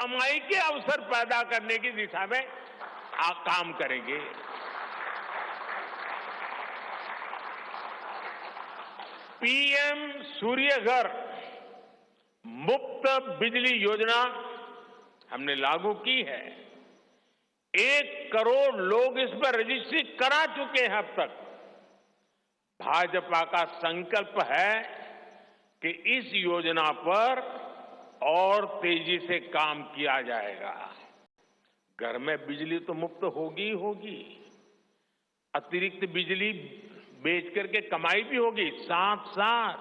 कमाई के अवसर पैदा करने की दिशा में काम करेंगे। पीएम सूर्य घर मुफ्त बिजली योजना हमने लागू की है। 1 करोड़ लोग इस पर रजिस्ट्री करा चुके हैं अब तक। भाजपा का संकल्प है कि इस योजना पर और तेजी से काम किया जाएगा। घर में बिजली तो मुफ्त होगी ही होगी, अतिरिक्त बिजली बेच करके कमाई भी होगी। साथ साथ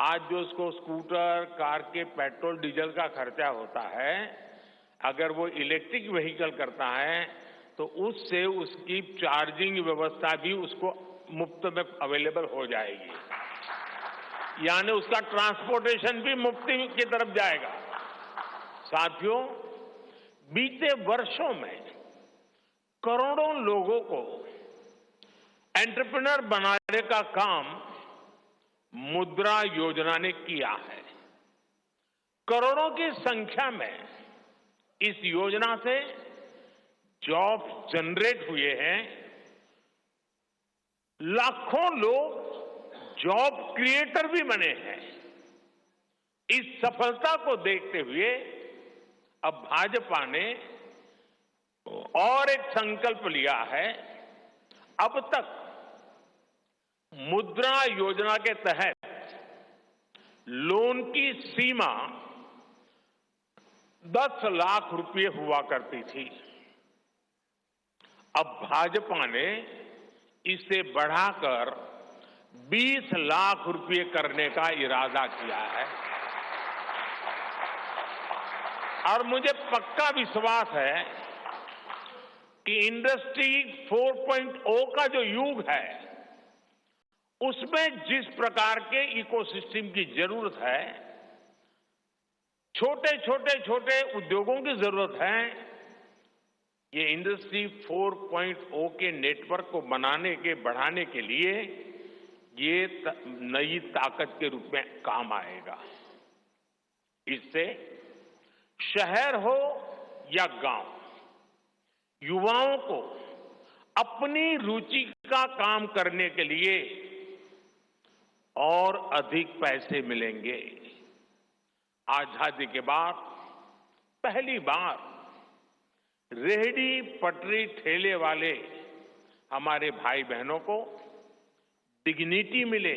आज जो उसको स्कूटर, कार के पेट्रोल डीजल का खर्चा होता है, अगर वो इलेक्ट्रिक व्हीकल करता है तो उससे उसकी चार्जिंग व्यवस्था भी उसको मुफ्त में अवेलेबल हो जाएगी, यानी उसका ट्रांसपोर्टेशन भी मुफ्ती की तरफ जाएगा। साथियों, बीते वर्षों में करोड़ों लोगों को एंटरप्रेन्योर बनाने का काम मुद्रा योजना ने किया है। करोड़ों की संख्या में इस योजना से जॉब जनरेट हुए हैं। लाखों लोग जॉब क्रिएटर भी बने हैं। इस सफलता को देखते हुए अब भाजपा ने और एक संकल्प लिया है। अब तक मुद्रा योजना के तहत लोन की सीमा 10 लाख रुपए हुआ करती थी। अब भाजपा ने इसे बढ़ाकर 20 लाख रुपए करने का इरादा किया है और मुझे पक्का विश्वास है कि इंडस्ट्री 4.0 का जो युग है, उसमें जिस प्रकार के इकोसिस्टम की जरूरत है, छोटे उद्योगों की जरूरत है, ये इंडस्ट्री 4.0 के नेटवर्क को बढ़ाने के लिए ये नई ताकत के रूप में काम आएगा। इससे शहर हो या गांव, युवाओं को अपनी रुचि का काम करने के लिए और अधिक पैसे मिलेंगे। आजादी के बाद पहली बार रेहड़ी पटरी ठेले वाले हमारे भाई बहनों को डिग्निटी मिले,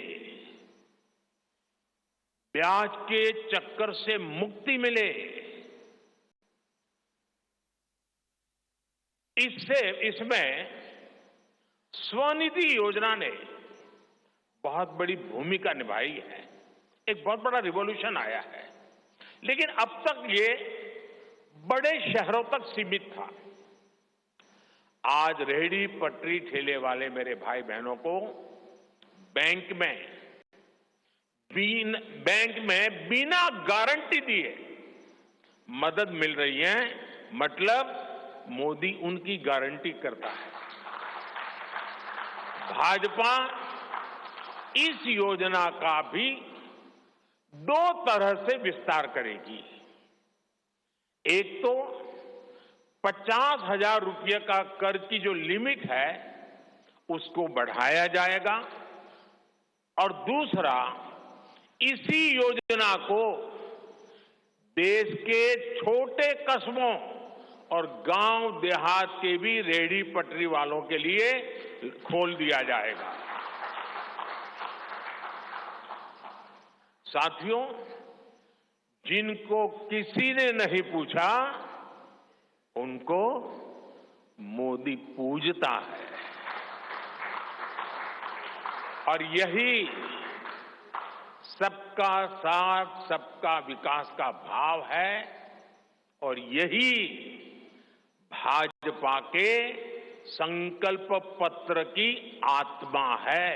ब्याज के चक्कर से मुक्ति मिले। इसमें स्वनिधि योजना ने बहुत बड़ी भूमिका निभाई है। एक बहुत बड़ा रिवॉल्यूशन आया है, लेकिन अब तक ये बड़े शहरों तक सीमित था। आज रेहड़ी पटरी ठेले वाले मेरे भाई बहनों को बैंक में बिना गारंटी दिए मदद मिल रही है। मतलब मोदी उनकी गारंटी करता है। भाजपा इस योजना का भी 2 तरह से विस्तार करेगी। एक तो 50,000 रुपये का कर्ज की जो लिमिट है उसको बढ़ाया जाएगा और दूसरा, इसी योजना को देश के छोटे कस्बों और गांव देहात के भी रेहड़ी पटरी वालों के लिए खोल दिया जाएगा। साथियों, जिनको किसी ने नहीं पूछा उनको मोदी पूजता है और यही सबका साथ सबका विकास का भाव है और यही भाजपा के संकल्प पत्र की आत्मा है।